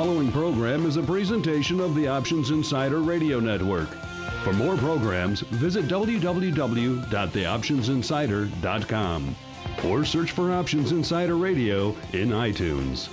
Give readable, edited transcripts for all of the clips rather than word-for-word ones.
following program is a presentation of the Options Insider Radio Network. For more programs, visit www.theoptionsinsider.com or search for Options Insider Radio in iTunes.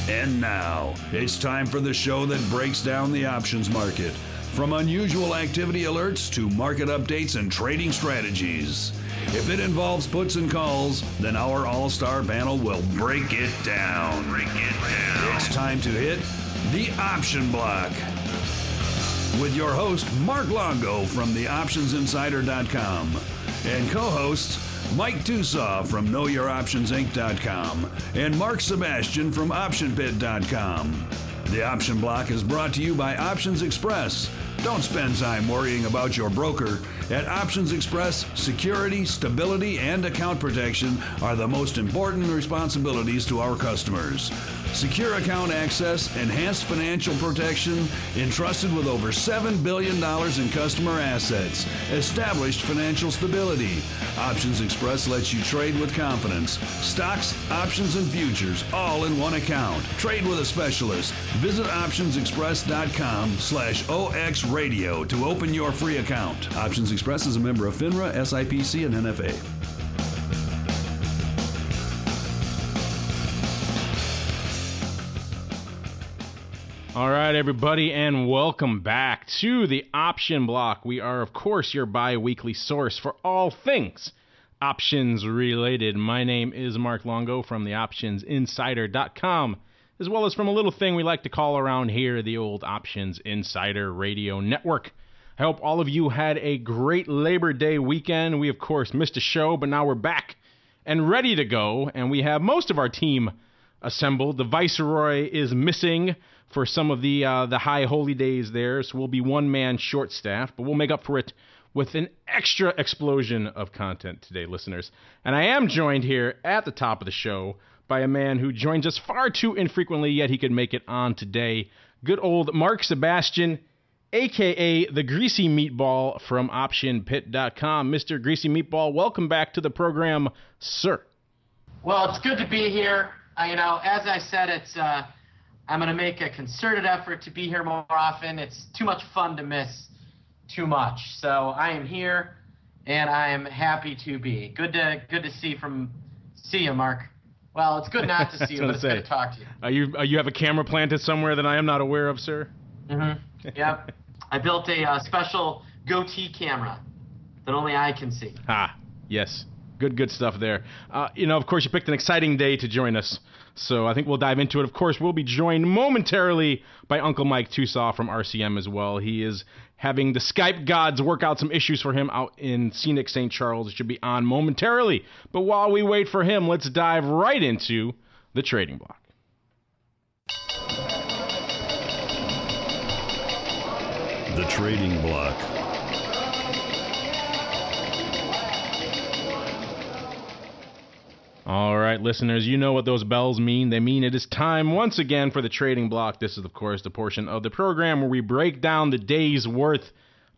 And now, it's time for the show that breaks down the options market. From unusual activity alerts to market updates and trading strategies. If it involves puts and calls, then our all-star panel will break it down. It's time to hit the option block. With your host, Mark Longo from theoptionsinsider.com and co-hosts Mike Tusaw from KnowYourOptionsInc.com and Mark Sebastian from OptionPit.com. The Option Block is brought to you by Options Express. Don't spend time worrying about your broker. At Options Express, security, stability, and account protection are the most important responsibilities to our customers. Secure account access, enhanced financial protection, entrusted with over $7 billion in customer assets, established financial stability. Options Express lets you trade with confidence. Stocks, options, and futures, all in one account. Trade with a specialist. Visit optionsexpress.com/OXradio to open your free account. Options Express is a member of FINRA, SIPC, and NFA. All right, everybody, and welcome back to the Option Block. We are, of course, your bi-weekly source for all things options related. My name is Mark Longo from theoptionsinsider.com, as well as from a little thing we like to call around here the old Options Insider Radio Network. I hope all of you had a great Labor Day weekend. We, of course, missed a show, but now we're back and ready to go, and we have most of our team assembled. The Viceroy is missing for some of the high holy days there, so we'll be one-man short-staffed, but we'll make up for it with an extra explosion of content today, listeners. And I am joined here at the top of the show by a man who joins us far too infrequently, yet he could make it on today. Good old Mark Sebastian, a.k.a. the Greasy Meatball from OptionPit.com. Mr. Greasy Meatball, welcome back to the program, sir. Well, it's good to be here. As I said, I'm going to make a concerted effort to be here more often. It's too much fun to miss too much. So I am here, and I am happy to be. Good to see you, Mark. Well, it's good not to see you, but it's good to talk to you. You have a camera planted somewhere that I am not aware of, sir? Mm-hmm. Yep. I built a special goatee camera that only I can see. Ah, yes. Good stuff there. Of course, you picked an exciting day to join us, so I think we'll dive into it. Of course, we'll be joined momentarily by Uncle Mike Tusaw from RCM as well. He is having the Skype gods work out some issues for him out in scenic St. Charles. It should be on momentarily. But while we wait for him, let's dive right into the trading block. The Trading Block. All right, listeners, you know what those bells mean. They mean it is time once again for the Trading Block. This is, of course, the portion of the program where we break down the day's worth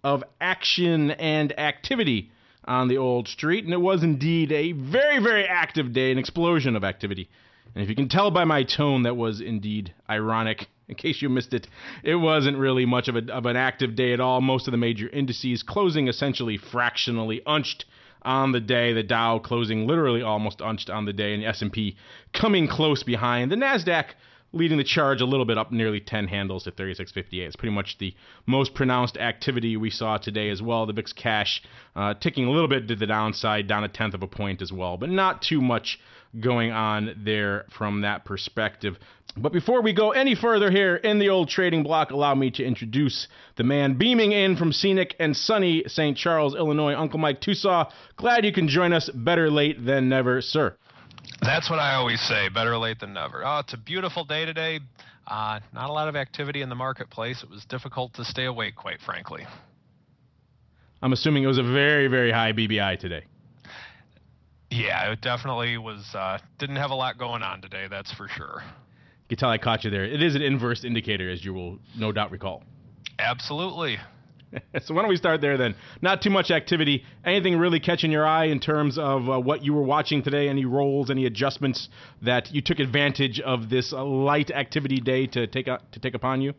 of action and activity on the old street. And it was indeed a very, very active day, an explosion of activity. And if you can tell by my tone, that was indeed ironic. In case you missed it, it wasn't really much of an active day at all. Most of the major indices closing essentially fractionally unched on the day. The Dow closing literally almost unched on the day, and the S&P coming close behind. The NASDAQ leading the charge a little bit up, nearly 10 handles at 36.58. It's pretty much the most pronounced activity we saw today as well. The VIX cash ticking a little bit to the downside, down 1/10 of a point as well, but not too much going on there from that perspective. But before we go any further here in the old trading block, allow me to introduce the man beaming in from scenic and sunny St. Charles, Illinois, Uncle Mike Tusaw. Glad you can join us. Better late than never, sir. That's what I always say, better late than never. Oh, it's a beautiful day today. Not a lot of activity in the marketplace. It was difficult to stay awake, quite frankly. I'm assuming it was a very, very high BBI today. Yeah, it definitely was. Didn't have a lot going on today, that's for sure. You can tell I caught you there. It is an inverse indicator, as you will no doubt recall. Absolutely. So why don't we start there then? Not too much activity. Anything really catching your eye in terms of what you were watching today? Any roles, any adjustments that you took advantage of this light activity day to take upon you?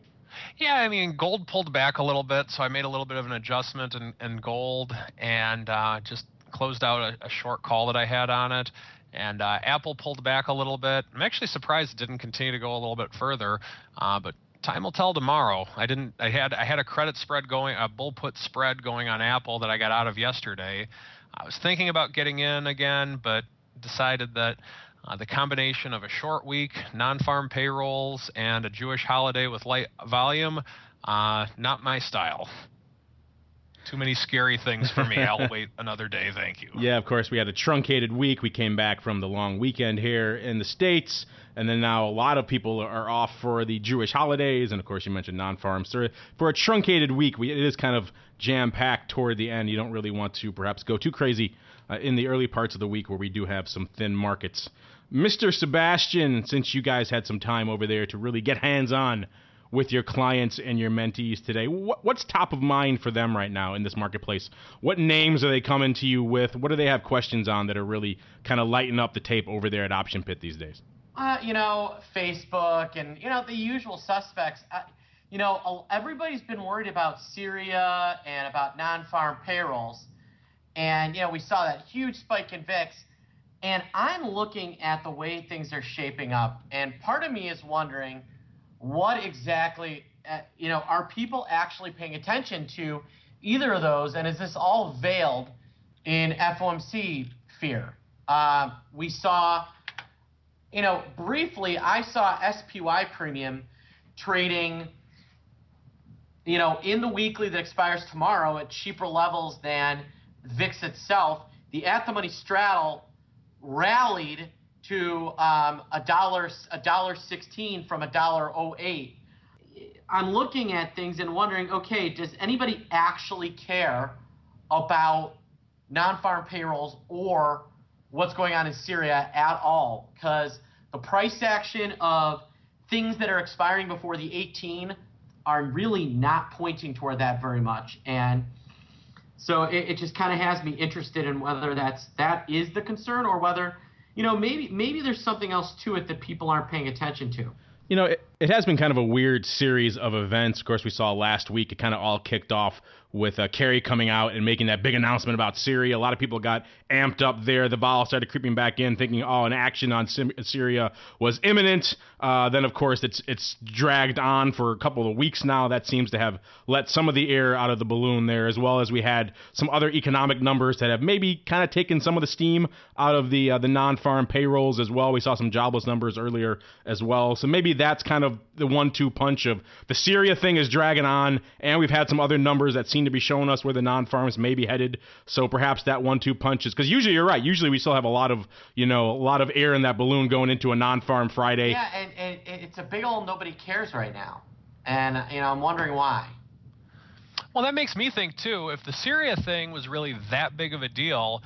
Yeah, I mean, gold pulled back a little bit, so I made a little bit of an adjustment in gold and just closed out a short call that I had on it. And Apple pulled back a little bit. I'm actually surprised it didn't continue to go a little bit further, but time will tell tomorrow. I had a credit spread going, a bull put spread going on Apple that I got out of yesterday. I was thinking about getting in again, but decided that the combination of a short week, non-farm payrolls, and a Jewish holiday with light volume, not my style. Too many scary things for me. I'll wait another day, thank you. Yeah, of course, we had a truncated week. We came back from the long weekend here in the States, and then now a lot of people are off for the Jewish holidays, and of course you mentioned non-farms. So for a truncated week, it is kind of jam-packed toward the end. You don't really want to perhaps go too crazy in the early parts of the week where we do have some thin markets. Mr. Sebastian, since you guys had some time over there to really get hands-on with your clients and your mentees today, what's top of mind for them right now in this marketplace? What names are they coming to you with? What do they have questions on that are really kind of lighting up the tape over there at Option Pit these days? Facebook and, the usual suspects. Everybody's been worried about Syria and about non-farm payrolls. And, we saw that huge spike in VIX. And I'm looking at the way things are shaping up. And part of me is wondering, what exactly, are people actually paying attention to either of those? And is this all veiled in FOMC fear? We saw, briefly, I saw SPY premium trading, in the weekly that expires tomorrow at cheaper levels than VIX itself. The at-the-money straddle rallied to $1.16 from $1.08. I'm looking at things and wondering, okay, does anybody actually care about non-farm payrolls or what's going on in Syria at all? Because the price action of things that are expiring before the 18 are really not pointing toward that very much. And so it just kind of has me interested in whether that is the concern or whether, maybe there's something else to it that people aren't paying attention to. It has been kind of a weird series of events. Of course, we saw last week, it kind of all kicked off with Kerry coming out and making that big announcement about Syria. A lot of people got amped up there. The vol started creeping back in, thinking, an action on Syria was imminent. Then, of course, it's dragged on for a couple of weeks now. That seems to have let some of the air out of the balloon there, as well as we had some other economic numbers that have maybe kind of taken some of the steam out of the non-farm payrolls as well. We saw some jobless numbers earlier as well. So maybe that's kind of the 1-2 punch of the Syria thing is dragging on, and we've had some other numbers that seem to be showing us where the non-farms may be headed. So perhaps that 1-2 punch is, because usually you're right. Usually we still have a lot of air in that balloon going into a non-farm Friday. Yeah, and it's a big old nobody cares right now. And, I'm wondering why. Well, that makes me think, too, if the Syria thing was really that big of a deal,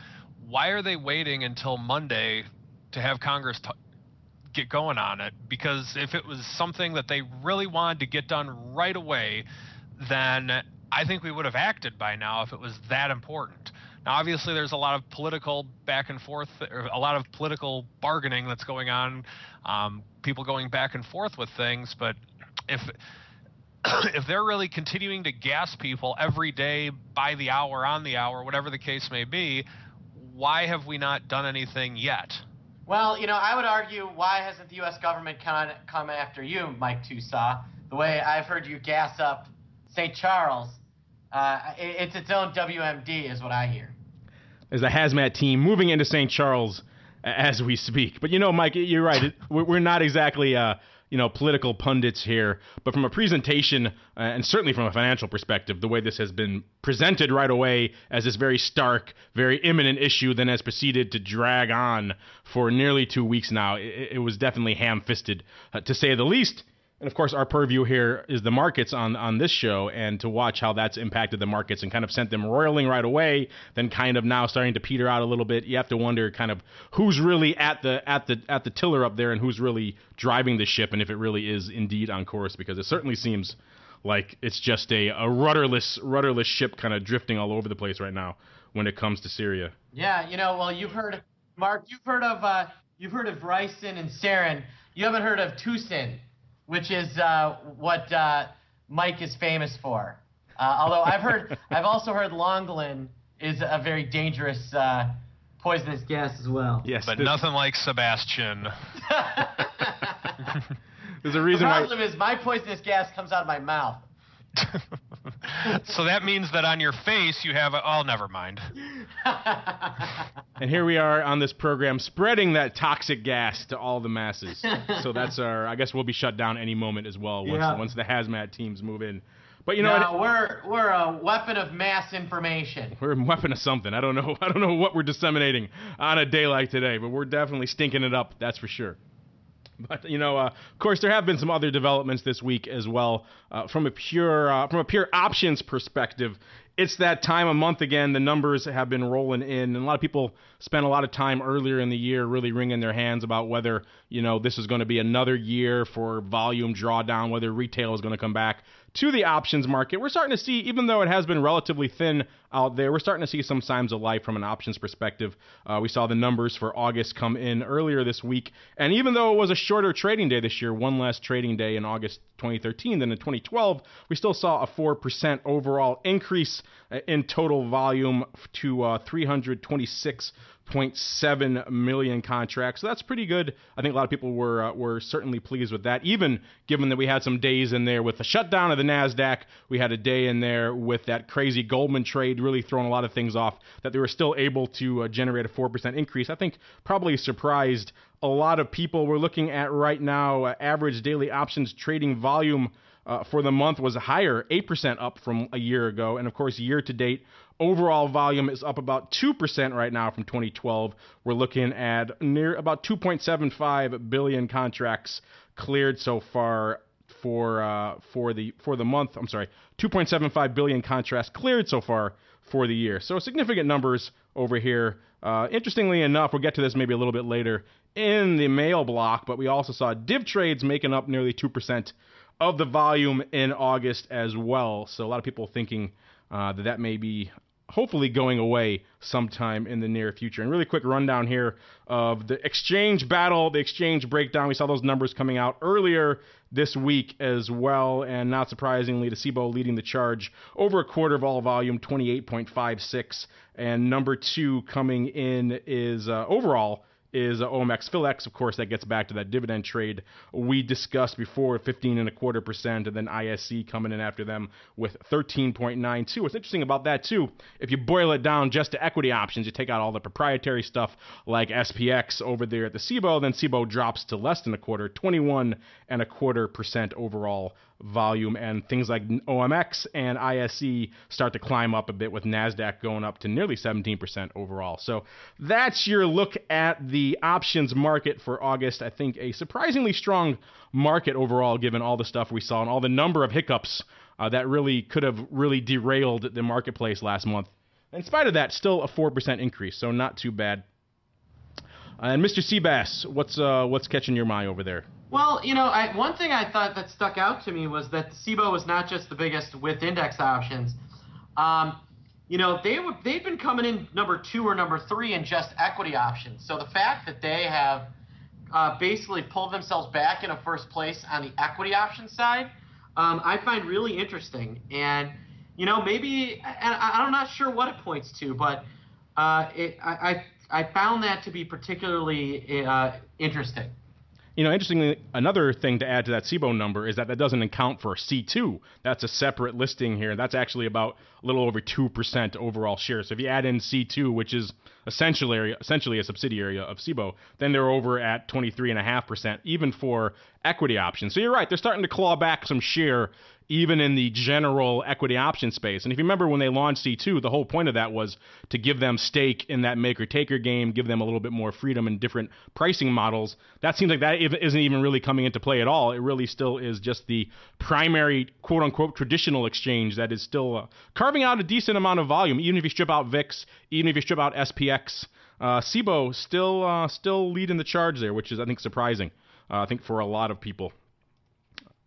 why are they waiting until Monday to have Congress get going on it? Because if it was something that they really wanted to get done right away, then I think we would have acted by now if it was that important. Now, obviously, there's a lot of political back and forth, or a lot of political bargaining that's going on, people going back and forth with things. But if they're really continuing to gas people every day, by the hour, on the hour, whatever the case may be, why have we not done anything yet? Well, I would argue, why hasn't the U.S. government come after you, Mike Tusaw? The way I've heard you gas up St. Charles, it's its own WMD is what I hear. There's a hazmat team moving into St. Charles as we speak. But, Mike, you're right. We're not exactly political pundits here, but from a presentation and certainly from a financial perspective, the way this has been presented right away as this very stark, very imminent issue, then has proceeded to drag on for nearly 2 weeks now, it was definitely ham-fisted, to say the least. And, of course, our purview here is the markets on this show, and to watch how that's impacted the markets and kind of sent them roiling right away, then kind of now starting to peter out a little bit. You have to wonder kind of who's really at the tiller up there and who's really driving the ship, and if it really is indeed on course, because it certainly seems like it's just a rudderless ship kind of drifting all over the place right now when it comes to Syria. Yeah, well, Mark, you've heard of ricin and sarin. You haven't heard of Tucson, which is what Mike is famous for. Although I've also heard Longolin is a very dangerous poisonous gas as well. Yes, but nothing like Sebastian. There's a reason the problem is my poisonous gas comes out of my mouth. So that means that on your face you have never mind. And here we are on this program spreading that toxic gas to all the masses. So that's I guess we'll be shut down any moment as well once the hazmat teams move in. But we're a weapon of mass information. We're a weapon of something. I don't know what we're disseminating on a day like today, but we're definitely stinking it up, that's for sure. But of course, there have been some other developments this week as well. From a pure options perspective, it's that time of month again. The numbers have been rolling in, and a lot of people spent a lot of time earlier in the year really wringing their hands about whether this is going to be another year for volume drawdown, whether retail is going to come back to the options market. We're starting to see, even though it has been relatively thin out there, we're starting to see some signs of life from an options perspective. We saw the numbers for August come in earlier this week, and even though it was a shorter trading day this year, one less trading day in August 2013 than in 2012, we still saw a 4% overall increase in total volume to 326.7 million contracts. So that's pretty good. I think a lot of people were certainly pleased with that, even given that we had some days in there with the shutdown of the NASDAQ. We had a day in there with that crazy Goldman trade really throwing a lot of things off, that they were still able to generate a 4% increase. I think probably surprised a lot of people. We're looking at right now average daily options trading volume for the month was higher, 8% up from a year ago. And of course, year to date, overall volume is up about 2% right now from 2012. We're looking at near about 2.75 billion contracts cleared so far for the month. I'm sorry, 2.75 billion contracts cleared so far for the year. So significant numbers over here. Interestingly enough, we'll get to this maybe a little bit later in the mail block, but we also saw div trades making up nearly 2% of the volume in August as well. So a lot of people thinking that may be hopefully going away sometime in the near future. And really quick rundown here of the exchange battle, the exchange breakdown. We saw those numbers coming out earlier this week as well, and not surprisingly, the SIBO leading the charge, over a quarter of all volume, 28.56, and number two coming in is overall is OMX Philex. Of course, that gets back to that dividend trade we discussed before, 15.25%, and then ISC coming in after them with 13.92. What's interesting about that too, if you boil it down just to equity options, you take out all the proprietary stuff like SPX over there at the SIBO, then SIBO drops to less than a quarter, 21.25% overall volume, and things like OMX and ISC start to climb up a bit, with NASDAQ going up to nearly 17% overall. So that's your look at the options market for August. I think a surprisingly strong market overall, given all the stuff we saw and all the number of hiccups that really could have really derailed the marketplace last month. In spite of that, still a 4% increase, so not too bad. And Mr. Seabass, what's catching your eye over there? Well, one thing I thought that stuck out to me was that the SIBO was not just the biggest with index options. They've been coming in number 2 or number 3 in just equity options. So the fact that they have basically pulled themselves back in a first place on the equity option side, I find really interesting. And maybe, and I'm not sure what it points to, but I found that to be particularly interesting. Interestingly, another thing to add to that SIBO number is that doesn't account for C2. That's a separate listing here. That's actually about a little over 2% overall share. So if you add in C2, which is essentially a subsidiary of SIBO, then they're over at 23.5%, even for equity options. So you're right, they're starting to claw back some share even in the general equity option space. And if you remember when they launched C2, the whole point of that was to give them stake in that maker-taker game, give them a little bit more freedom in different pricing models. That seems like that isn't even really coming into play at all. It really still is just the primary, quote-unquote, traditional exchange that is still carving out a decent amount of volume, even if you strip out VIX, even if you strip out SPX. SIBO still leading the charge there, which is, I think, surprising, I think, for a lot of people.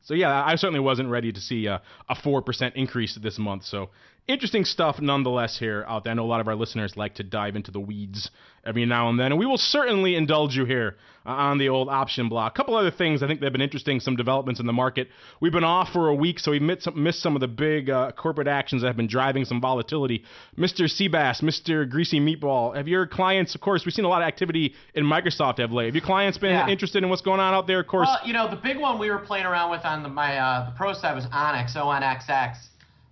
So yeah, I certainly wasn't ready to see a 4% increase this month. So interesting stuff nonetheless here out there. I know a lot of our listeners like to dive into the weeds every now and then, and we will certainly indulge you here on the old option block. A couple other things I think that have been interesting, some developments in the market. We've been off for a week, so we missed some of the big corporate actions that have been driving some volatility. Mr. Seabass, Mr. Greasy Meatball, have your clients, of course, we've seen a lot of activity in Microsoft of late. Have your clients been interested in what's going on out there? Of course. Well, the big one we were playing around with on the pro side was Onyx, ONXX,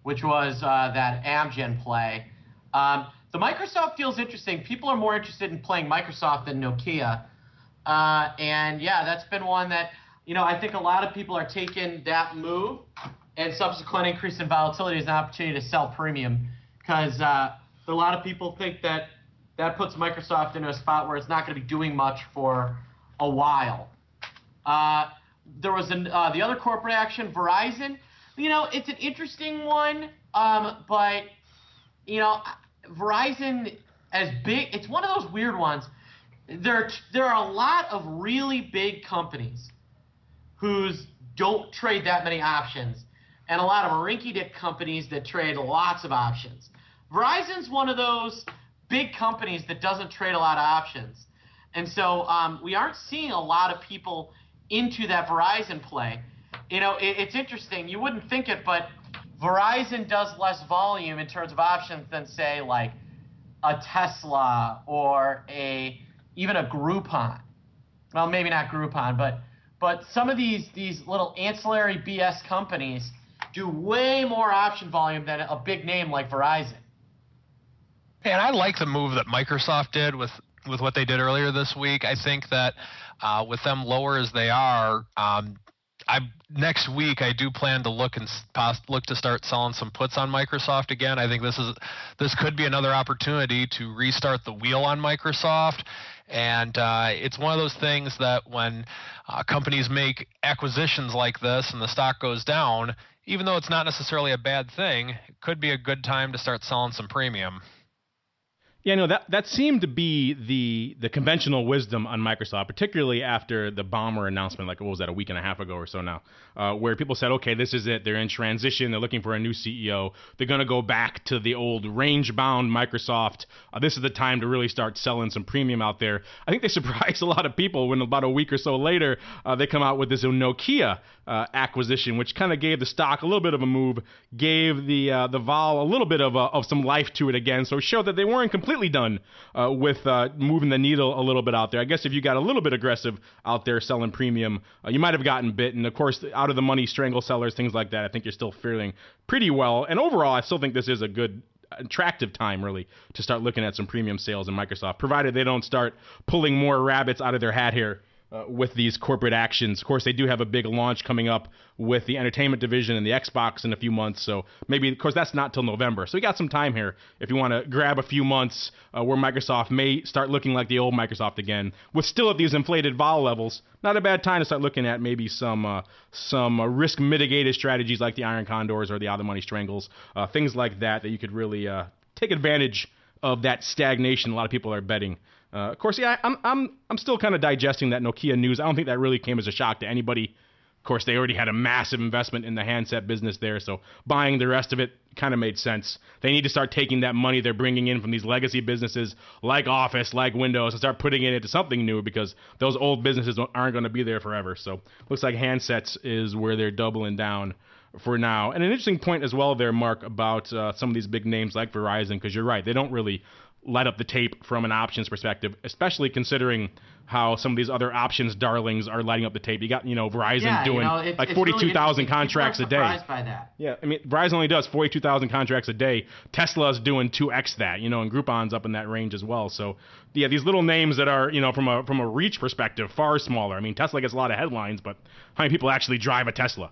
which was that Amgen play. The Microsoft feels interesting. People are more interested in playing Microsoft than Nokia. And yeah, that's been one that, I think a lot of people are taking that move and subsequent increase in volatility as an opportunity to sell premium, because a lot of people think that puts Microsoft into a spot where it's not going to be doing much for a while. There was the other corporate action, Verizon. It's an interesting one, but Verizon as big. It's one of those weird ones. There are a lot of really big companies whose don't trade that many options, and a lot of rinky-dink companies that trade lots of options. Verizon's one of those big companies that doesn't trade a lot of options, and so we aren't seeing a lot of people into that Verizon play. It's interesting. You wouldn't think it, but Verizon does less volume in terms of options than, say, like a Tesla or even a Groupon. Well, maybe not Groupon, but some of these little ancillary BS companies do way more option volume than a big name like Verizon. And I like the move that Microsoft did with what they did earlier this week. I think that with them lower as they are, next week I do plan to look to start selling some puts on Microsoft again. I think this could be another opportunity to restart the wheel on Microsoft. And it's one of those things that when companies make acquisitions like this and the stock goes down, even though it's not necessarily a bad thing, it could be a good time to start selling some premium. Yeah, no, that seemed to be the conventional wisdom on Microsoft, particularly after the Bomber announcement, like, what was that, a week and a half ago or so now, where people said, okay, this is it. They're in transition. They're looking for a new CEO. They're going to go back to the old range-bound Microsoft. This is the time to really start selling some premium out there. I think they surprised a lot of people when about a week or so later, they come out with this Nokia acquisition, which kind of gave the stock a little bit of a move, gave the vol a little bit of some life to it again, so it showed that they weren't completely done with moving the needle a little bit out there. I guess if you got a little bit aggressive out there selling premium, you might have gotten bit. And of course, out of the money strangle sellers, things like that, I think you're still faring pretty well. And overall, I still think this is a good, attractive time, really, to start looking at some premium sales in Microsoft, provided they don't start pulling more rabbits out of their hat here with these corporate actions. Of course, they do have a big launch coming up with the entertainment division and the Xbox in a few months. So maybe, of course, that's not till November. So we got some time here if you want to grab a few months where Microsoft may start looking like the old Microsoft again, with still at these inflated vol levels. Not a bad time to start looking at maybe some risk mitigated strategies like the Iron Condors or the Out of the Money Strangles, things like that you could really take advantage of that stagnation a lot of people are betting. Of course, yeah, I'm still kind of digesting that Nokia news. I don't think that really came as a shock to anybody. Of course, they already had a massive investment in the handset business there, so buying the rest of it kind of made sense. They need to start taking that money they're bringing in from these legacy businesses like Office, like Windows, and start putting it into something new, because those old businesses aren't going to be there forever. So looks like handsets is where they're doubling down for now. And an interesting point as well there, Mark, about some of these big names like Verizon, because you're right, they don't really light up the tape from an options perspective, especially considering how some of these other options darlings are lighting up the tape. You got, Verizon doing like 42,000 contracts a day. Surprised by that. Yeah, I mean, Verizon only does 42,000 contracts a day. Tesla's doing 2x that, and Groupon's up in that range as well. So, yeah, these little names that are, from a reach perspective, far smaller. I mean, Tesla gets a lot of headlines, but how many people actually drive a Tesla,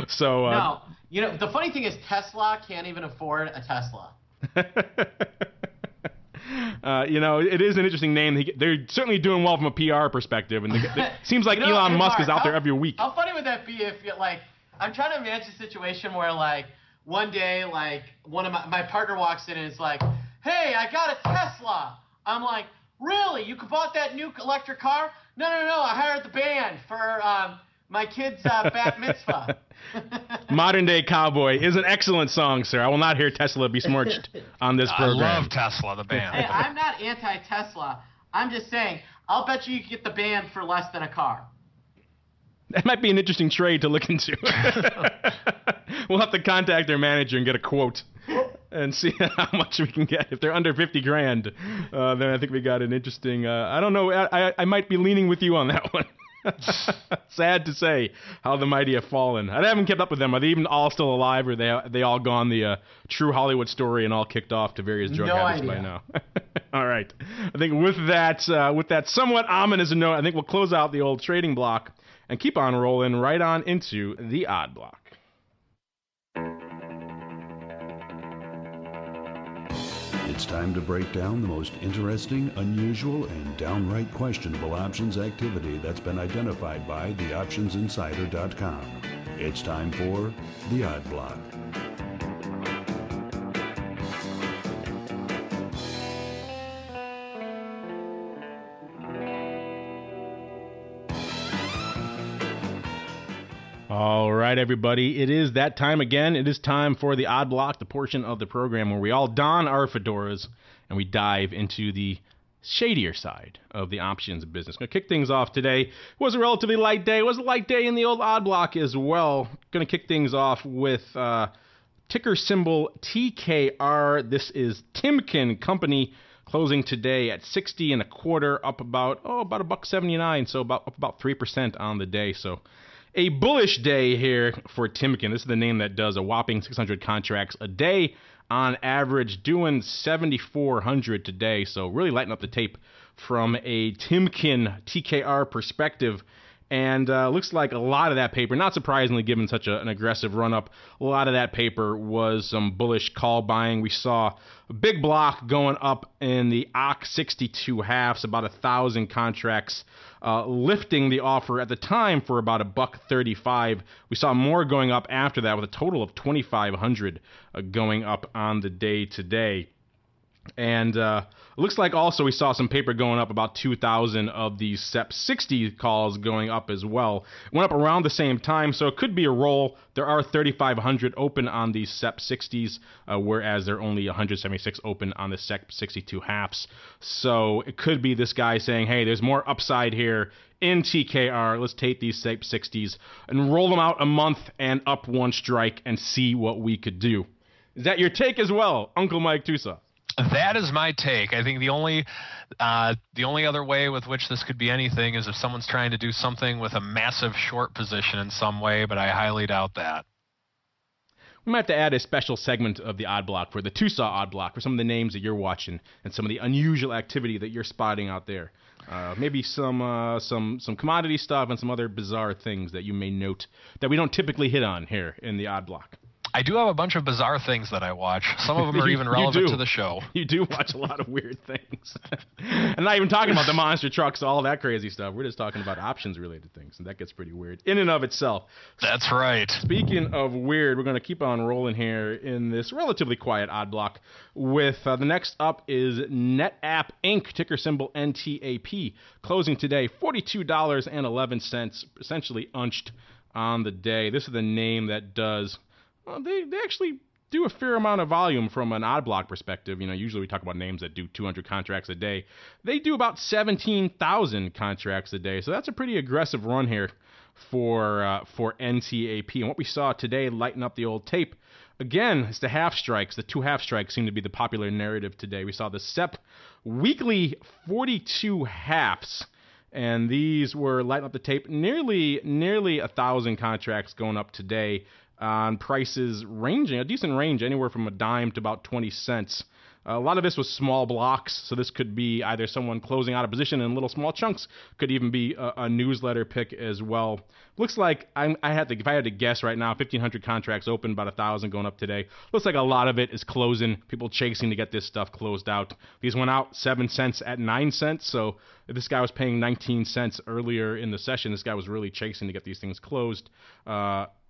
So no, the funny thing is Tesla can't even afford a Tesla. It is an interesting name. They're certainly doing well from a PR perspective, and it seems like Elon Musk is out there every week. How funny would that be if, I'm trying to imagine a situation where, one day, one of my partner walks in and is like, "Hey, I got a Tesla." I'm like, "Really? You bought that new electric car?" No. I hired the band my kid's bat mitzvah. Modern Day Cowboy is an excellent song, sir. I will not hear Tesla be smirched on this program. I love Tesla, the band. Hey, I'm not anti-Tesla. I'm just saying, I'll bet you could get the band for less than a car. That might be an interesting trade to look into. We'll have to contact their manager and get a quote and see how much we can get. If they're under 50 grand, then I think we got an interesting, I don't know, I might be leaning with you on that one. Sad to say how the mighty have fallen. I haven't kept up with them. Are they even all still alive, or are they all gone the true Hollywood story and all kicked off to various drug habits by now? All right. I think with that somewhat ominous note, I think we'll close out the old trading block and keep on rolling right on into the odd block. It's time to break down the most interesting, unusual, and downright questionable options activity that's been identified by theoptionsinsider.com. It's time for the Odd Block. All right, everybody. It is that time again. It is time for the Odd Block, the portion of the program where we all don our fedoras and we dive into the shadier side of the options business. Going to kick things off today. It was a relatively light day. It was a light day in the old Odd Block as well. Going to kick things off with ticker symbol TKR. This is Timken Company, closing today at 60 and a quarter, up about $1.79, so up about 3% on the day. So a bullish day here for Timken. This is the name that does a whopping 600 contracts a day on average, doing 7,400 today. So really lighting up the tape from a Timken TKR perspective. And looks like a lot of that paper, not surprisingly given such an aggressive run-up, a lot of that paper was some bullish call buying. We saw a big block going up in the OC 62 halves, about 1,000 contracts, lifting the offer at the time for about $1.35. We saw more going up after that, with a total of 2,500 going up on the day today. And it looks like also we saw some paper going up, about 2,000 of these SEP 60 calls going up as well. Went up around the same time, so it could be a roll. There are 3,500 open on these SEP 60s, whereas there are only 176 open on the SEP 62 halves. So it could be this guy saying, hey, there's more upside here in TKR. Let's take these SEP 60s and roll them out a month and up one strike and see what we could do. Is that your take as well, Uncle Mike Tusa? That is my take. I think the only other way with which this could be anything is if someone's trying to do something with a massive short position in some way, but I highly doubt that. We might have to add a special segment of the Odd Block for the Tusa Odd Block for some of the names that you're watching and some of the unusual activity that you're spotting out there. Maybe some commodity stuff and some other bizarre things that you may note that we don't typically hit on here in the Odd Block. I do have a bunch of bizarre things that I watch. Some of them are even relevant to the show. You do watch a lot of weird things. I'm not even talking about the monster trucks, all that crazy stuff. We're just talking about options-related things, and that gets pretty weird in and of itself. That's right. Speaking of weird, we're going to keep on rolling here in this relatively quiet Odd Block with the next up is NetApp Inc., ticker symbol NTAP, closing today $42.11, essentially unched on the day. This is the name that does... Well, they actually do a fair amount of volume from an odd block perspective. You know, usually we talk about names that do 200 contracts a day. They do about 17,000 contracts a day. So that's a pretty aggressive run here for NTAP. And what we saw today lighten up the old tape, again, it's the half strikes. The two half strikes seem to be the popular narrative today. We saw the SEP weekly 42 halves. And these were lighting up the tape, nearly 1,000 contracts going up today on prices ranging, a decent range, anywhere from a dime to about 20 cents. A lot of this was small blocks, so this could be either someone closing out a position in little small chunks, could even be a newsletter pick as well. Looks like if I had to guess right now, 1,500 contracts open, about 1,000 going up today. Looks like a lot of it is closing, people chasing to get this stuff closed out. These went out 7 cents at 9 cents, so if this guy was paying 19 cents earlier in the session, this guy was really chasing to get these things closed.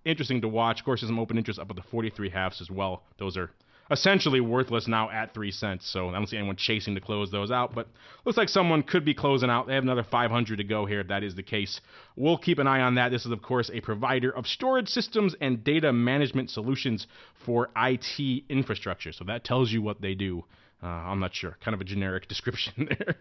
Interesting to watch. Of course, there's some open interest up at the 43 halves as well. Those are essentially worthless now at 3 cents. So I don't see anyone chasing to close those out, but looks like someone could be closing out. They have another 500 to go here if that is the case. We'll keep an eye on that. This is, of course, a provider of storage systems and data management solutions for IT infrastructure. So that tells you what they do. I'm not sure. Kind of a generic description there.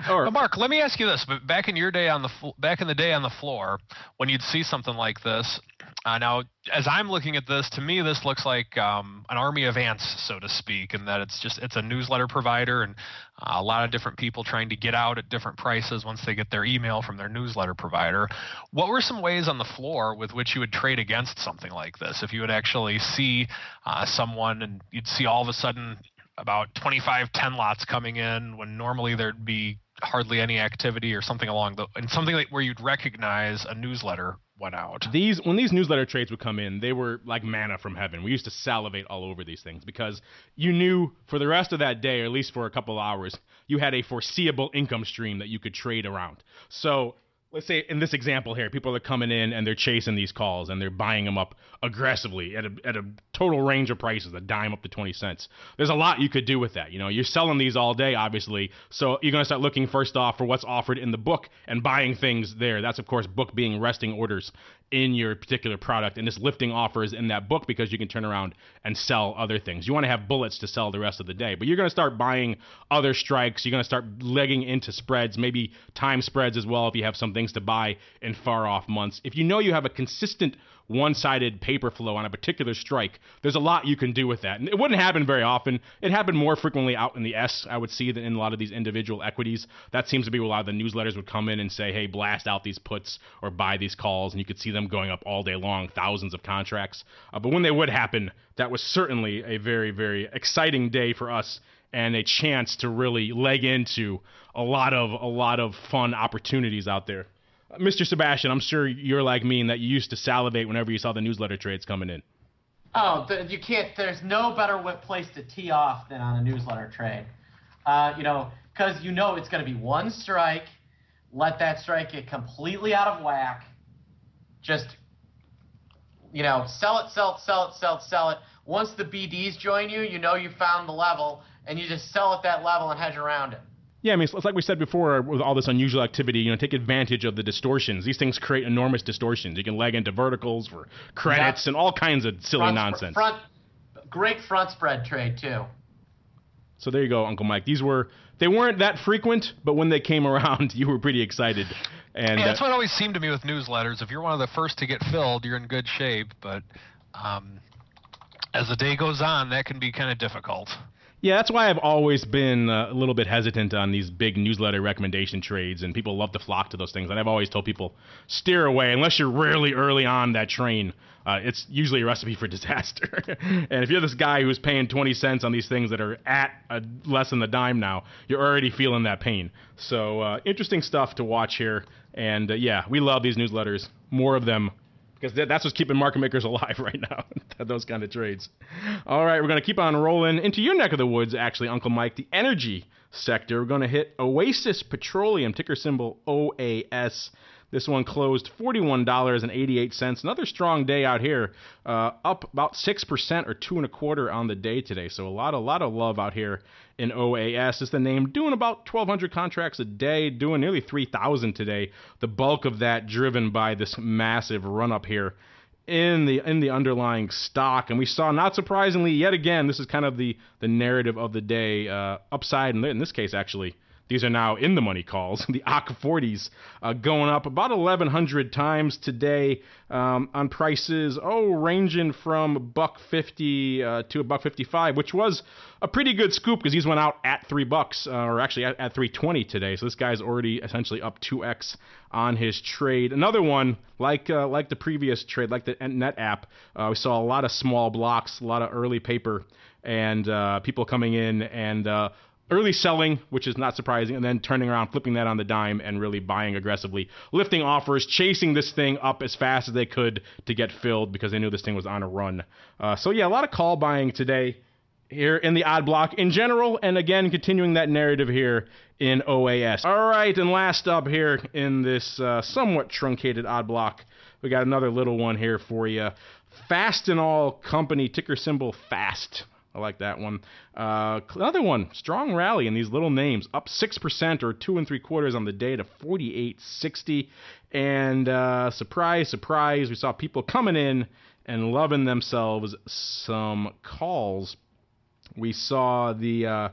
But Mark, let me ask you this: but back in your day on the floor, when you'd see something like this, now as I'm looking at this, to me this looks like an army of ants, so to speak, and that it's a newsletter provider and a lot of different people trying to get out at different prices once they get their email from their newsletter provider. What were some ways on the floor with which you would trade against something like this? If you would actually see someone and you'd see all of a sudden about 25 10 lots coming in when normally there'd be hardly any activity, or something where you'd recognize a newsletter went out. When these newsletter trades would come in, they were like manna from heaven. We used to salivate all over these things because you knew for the rest of that day, or at least for a couple of hours, you had a foreseeable income stream that you could trade around. So let's say in this example here, people are coming in and they're chasing these calls and they're buying them up aggressively at a total range of prices, a dime up to 20 cents. There's a lot you could do with that. You know, you're selling these all day, obviously, so you're going to start looking first off for what's offered in the book and buying things there. That's, of course, book being resting orders in your particular product, and just lifting offers in that book because you can turn around and sell other things. You want to have bullets to sell the rest of the day, but you're going to start buying other strikes. You're going to start legging into spreads, maybe time spreads as well if you have some things to buy in far off months. If you know you have a consistent one-sided paper flow on a particular strike, there's a lot you can do with that. And it wouldn't happen very often. It happened more frequently out in the S, I would see, than in a lot of these individual equities. That seems to be where a lot of the newsletters would come in and say, hey, blast out these puts or buy these calls, and you could see them going up all day long, thousands of contracts. But when they would happen, that was certainly a very, very exciting day for us and a chance to really leg into a lot of fun opportunities out there. Mr. Sebastian, I'm sure you're like me in that you used to salivate whenever you saw the newsletter trades coming in. Oh, you can't. There's no better place to tee off than on a newsletter trade. Because it's going to be one strike. Let that strike get completely out of whack. Just, sell it. Once the BDs join you, you found the level, and you just sell at that level and hedge around it. Yeah, I mean, it's like we said before with all this unusual activity, take advantage of the distortions. These things create enormous distortions. You can leg into verticals for credits and all kinds of silly nonsense. Great front spread trade, too. So there you go, Uncle Mike. They weren't that frequent, but when they came around, you were pretty excited. And that's what always seemed to me with newsletters. If you're one of the first to get filled, you're in good shape. But as the day goes on, that can be kind of difficult. Yeah, that's why I've always been a little bit hesitant on these big newsletter recommendation trades, and people love to flock to those things. And I've always told people, steer away. Unless you're really early on that train, it's usually a recipe for disaster. And if you're this guy who's paying 20 cents on these things that are at less than the dime now, you're already feeling that pain. So interesting stuff to watch here. And yeah, we love these newsletters. More of them. Because that's what's keeping market makers alive right now, those kind of trades. All right, we're going to keep on rolling into your neck of the woods, actually, Uncle Mike, the energy sector. We're going to hit Oasis Petroleum, ticker symbol OAS. This one closed $41.88. Another strong day out here, up about 6% or 2.25% on the day today. So a lot of love out here in OAS is the name. Doing about 1,200 contracts a day, doing nearly 3,000 today. The bulk of that driven by this massive run up here in the underlying stock. And we saw, not surprisingly, yet again, this is kind of the narrative of the day, upside, in this case, actually. These are now in the money calls. The ACK 40s going up about 1,100 times today on prices, ranging from $1.50 to $1.55, which was a pretty good scoop because these went out at $3, or actually at $3.20 today. So this guy's already essentially up 2x on his trade. Another one, like the previous trade, like the NetApp, we saw a lot of small blocks, a lot of early paper, and people coming in and early selling, which is not surprising, and then turning around, flipping that on the dime, and really buying aggressively, lifting offers, chasing this thing up as fast as they could to get filled because they knew this thing was on a run. So yeah, a lot of call buying today here in the odd block in general, and again, continuing that narrative here in OAS. All right, and last up here in this somewhat truncated odd block, we got another little one here for you. Fastenal Company, ticker symbol FAST. I like that one. Another one, strong rally in these little names, up 6% or 2 3/4 on the day to 48.60. And surprise, surprise, we saw people coming in and loving themselves some calls. We saw the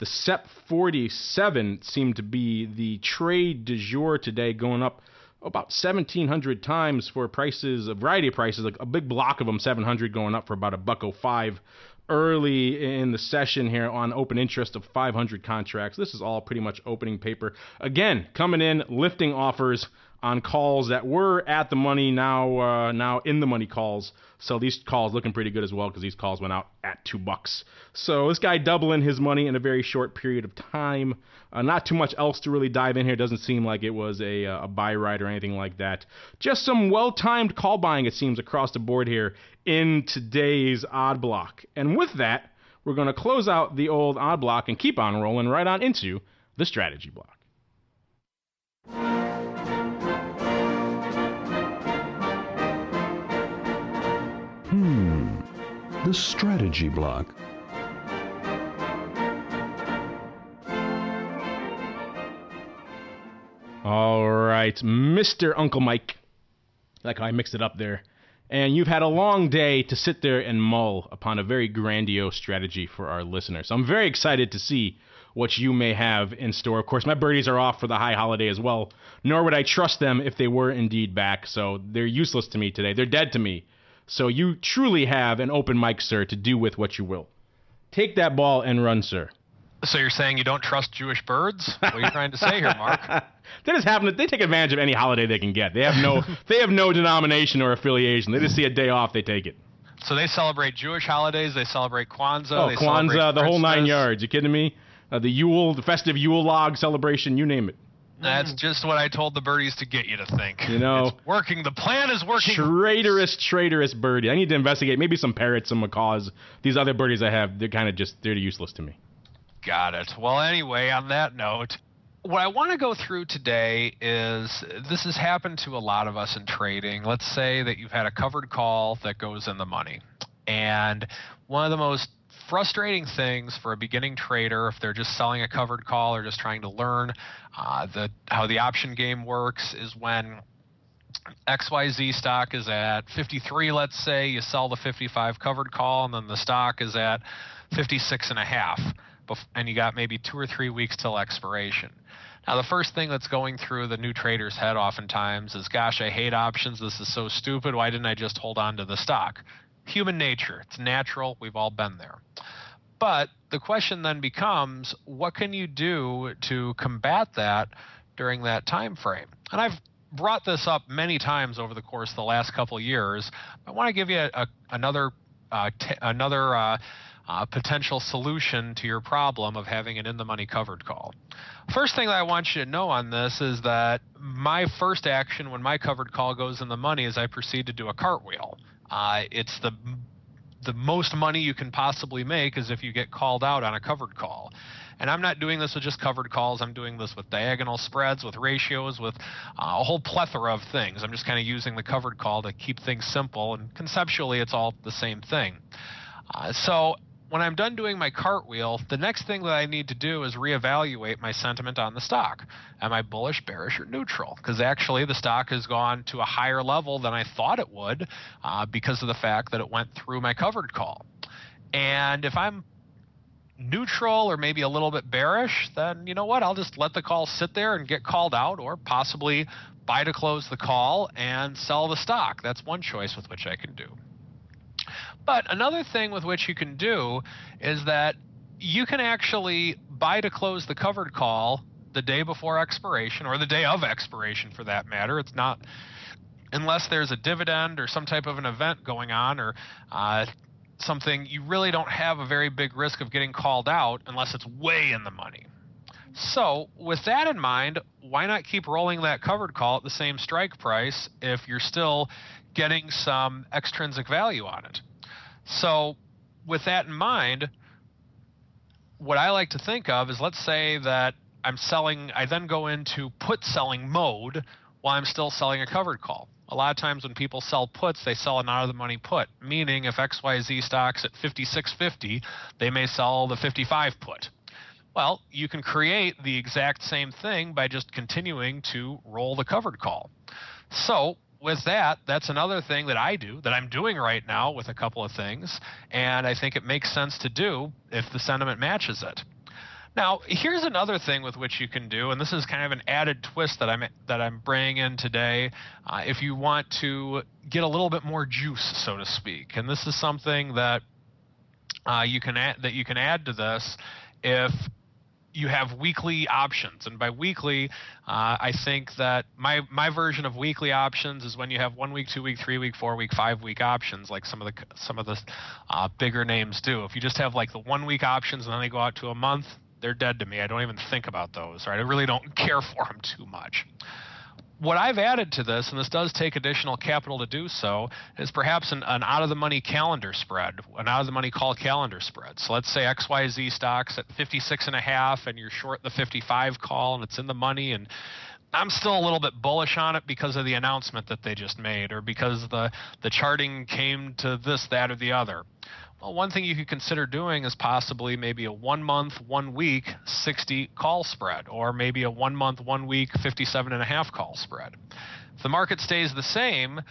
SEP 47 seemed to be the trade du jour today, going up about 1,700 times for prices, a variety of prices, like a big block of them, 700 going up for about $1.05 early in the session here on open interest of 500 contracts. This is all pretty much opening paper. Again, coming in, lifting offers on calls that were at the money, now in the money calls. So these calls looking pretty good as well because these calls went out at $2. So this guy doubling his money in a very short period of time. Not too much else to really dive in here. Doesn't seem like it was a buy ride or anything like that. Just some well-timed call buying, it seems, across the board here in today's odd block. And with that, we're going to close out the old odd block and keep on rolling right on into the strategy block. The strategy block. All right, Mr. Uncle Mike. Like how I mixed it up there. And you've had a long day to sit there and mull upon a very grandiose strategy for our listeners. I'm very excited to see what you may have in store. Of course, my birdies are off for the high holiday as well, nor would I trust them if they were indeed back. So they're useless to me today. They're dead to me. So you truly have an open mic, sir, to do with what you will. Take that ball and run, sir. So you're saying you don't trust Jewish birds? What are you trying to say here, Mark? That has happened. They take advantage of any holiday they can get. They have no denomination or affiliation. They just see a day off, they take it. So they celebrate Jewish holidays. They celebrate Kwanzaa. Oh, they Kwanzaa, the whole 9 yards. You kidding me? The Yule, the festive Yule log celebration, you name it. That's just what I told the birdies to get you to think. You know, it's working. The plan is working. Traitorous birdie. I need to investigate. Maybe some parrots, some macaws. These other birdies I have, they're useless to me. Got it. Well, anyway, on that note, what I want to go through today is this has happened to a lot of us in trading. Let's say that you've had a covered call that goes in the money. And one of the most frustrating things for a beginning trader, if they're just selling a covered call or just trying to learn how the option game works, is when XYZ stock is at 53, let's say, you sell the 55 covered call, and then the stock is at 56.5, and you got maybe 2 or 3 weeks till expiration. Now, the first thing that's going through the new trader's head oftentimes is, gosh, I hate options. This is so stupid. Why didn't I just hold on to the stock? Human nature. It's natural. We've all been there. But the question then becomes, what can you do to combat that during that time frame? And I've brought this up many times over the course of the last couple of years. I want to give you another potential solution to your problem of having an in-the-money covered call. First thing that I want you to know on this is that my first action when my covered call goes in the money is I proceed to do a cartwheel. It's the most money you can possibly make is if you get called out on a covered call. And I'm not doing this with just covered calls. I'm doing this with diagonal spreads, with ratios, with a whole plethora of things. I'm just kind of using the covered call to keep things simple, and conceptually it's all the same thing. So when I'm done doing my cartwheel, the next thing that I need to do is reevaluate my sentiment on the stock. Am I bullish, bearish, or neutral? Because actually the stock has gone to a higher level than I thought it would because of the fact that it went through my covered call. And if I'm neutral or maybe a little bit bearish, then you know what? I'll just let the call sit there and get called out, or possibly buy to close the call and sell the stock. That's one choice with which I can do. But another thing with which you can do is that you can actually buy to close the covered call the day before expiration, or the day of expiration for that matter. It's not, unless there's a dividend or some type of an event going on, or something, you really don't have a very big risk of getting called out unless it's way in the money. So with that in mind, why not keep rolling that covered call at the same strike price if you're still getting some extrinsic value on it? So with that in mind, what I like to think of is, let's say that I'm selling, I then go into put selling mode while I'm still selling a covered call. A lot of times when people sell puts, they sell an out-of-the-money put, meaning if XYZ stock's at 56.50, they may sell the 55 put. Well, you can create the exact same thing by just continuing to roll the covered call. So with that, that's another thing that I do, that I'm doing right now with a couple of things, and I think it makes sense to do if the sentiment matches it. Now, here's another thing with which you can do, and this is kind of an added twist that I'm bringing in today. If you want to get a little bit more juice, so to speak, and this is something that you can add to this if you have weekly options. And by weekly, I think that my version of weekly options is when you have 1 week, 2 week, 3 week, 4 week, 5 week options, like some of the bigger names do. If you just have like the 1 week options and then they go out to a month, they're dead to me. I don't even think about those, right? I really don't care for them too much. What I've added to this, and this does take additional capital to do so, is perhaps an out-of-the-money calendar spread, an out-of-the-money call calendar spread. So let's say XYZ stock's at 56.5 and you're short the 55 call and it's in the money, and I'm still a little bit bullish on it because of the announcement that they just made, or because the charting came to this, that, or the other. Well, one thing you could consider doing is possibly maybe a 1 month, 1 week 60 call spread, or maybe a 1 month, 1 week 57.5 call spread. If the market stays the same,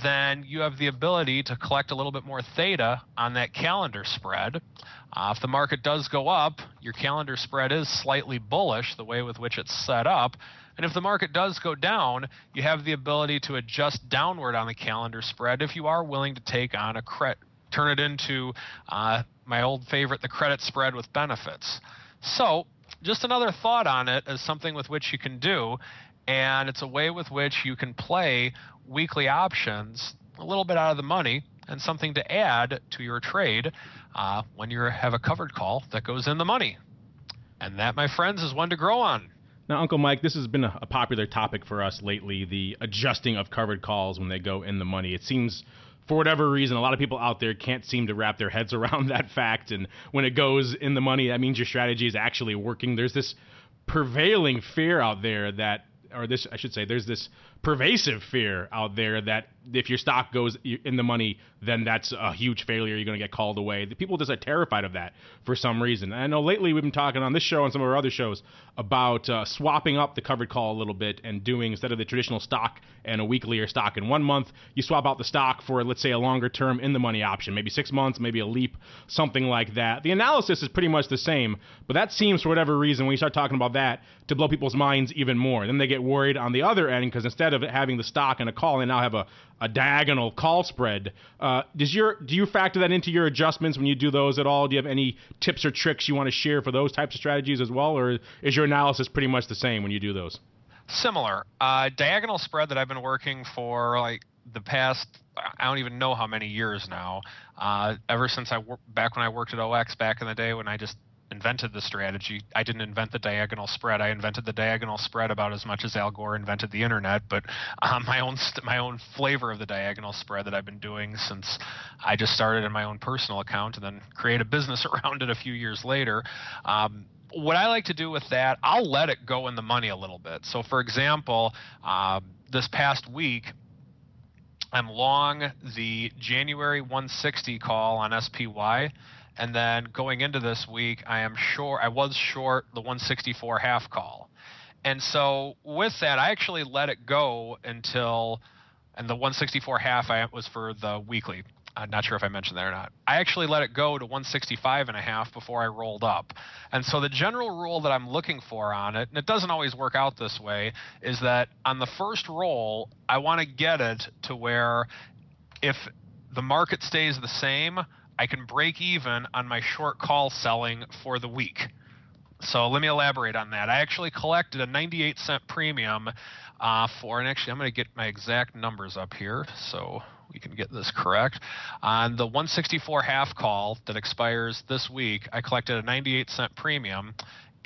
then you have the ability to collect a little bit more theta on that calendar spread. If the market does go up, your calendar spread is slightly bullish, the way with which it's set up. And if the market does go down, you have the ability to adjust downward on the calendar spread if you are willing to take on a credit. Turn it into my old favorite, the credit spread with benefits. So just another thought on it as something with which you can do, and it's a way with which you can play weekly options a little bit out of the money and something to add to your trade when you have a covered call that goes in the money. And that, my friends, is one to grow on. Now, Uncle Mike, this has been a popular topic for us lately, the adjusting of covered calls when they go in the money. It seems, for whatever reason, a lot of people out there can't seem to wrap their heads around that fact. And when it goes in the money, that means your strategy is actually working. There's this prevailing fear out there that, or this, I should say, there's this pervasive fear out there that if your stock goes in the money, then that's a huge failure. You're going to get called away. The people just are terrified of that for some reason. And I know lately we've been talking on this show and some of our other shows about swapping up the covered call a little bit and doing, instead of the traditional stock and a weekly or stock in 1 month, you swap out the stock for, let's say, a longer term in the money option, maybe 6 months, maybe a leap, something like that. The analysis is pretty much the same, but that seems, for whatever reason, when you start talking about that, to blow people's minds even more. Then they get worried on the other end because instead of having the stock and a call, they now have a diagonal call spread. Do you factor that into your adjustments when you do those at all? Do you have any tips or tricks you want to share for those types of strategies as well, or is your analysis pretty much the same when you do those? Similar. Diagonal spread that I've been working for like the past, I don't even know how many years now, ever since back when I worked at OX back in the day when I just invented the strategy. I didn't invent the diagonal spread. I invented the diagonal spread about as much as Al Gore invented the internet, but my own flavor of the diagonal spread that I've been doing since I just started in my own personal account and then create a business around it a few years later. What I like to do with that, I'll let it go in the money a little bit. So for example, this past week, I'm long the January 160 call on SPY. And then going into this week, I was short the 164 half call. And so with that, I actually let it go until, and the 164 half was for the weekly. I'm not sure if I mentioned that or not. I actually let it go to 165 and a half before I rolled up. And so the general rule that I'm looking for on it, and it doesn't always work out this way, is that on the first roll, I want to get it to where if the market stays the same, I can break even on my short call selling for the week. So let me elaborate on that. I actually collected a 98-cent premium for, and actually I'm going to get my exact numbers up here so we can get this correct. On the 164 half call that expires this week, I collected a 98-cent premium,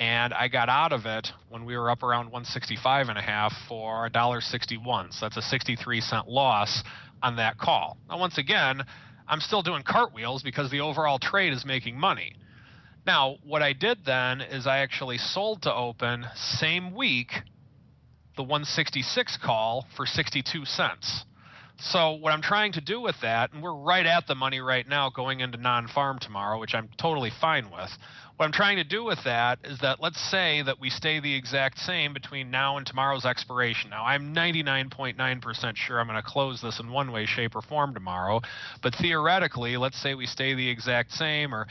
and I got out of it when we were up around 165 and a half for $1.61. So that's a 63-cent loss on that call. Now, once again, I'm still doing cartwheels because the overall trade is making money. Now, what I did then is I actually sold to open same week the 166 call for 62 cents. So what I'm trying to do with that, and we're right at the money right now going into non-farm tomorrow, which I'm totally fine with. What I'm trying to do with that is that let's say that we stay the exact same between now and tomorrow's expiration. Now, I'm 99.9% sure I'm going to close this in one way, shape, or form tomorrow. But theoretically, let's say we stay the exact same, or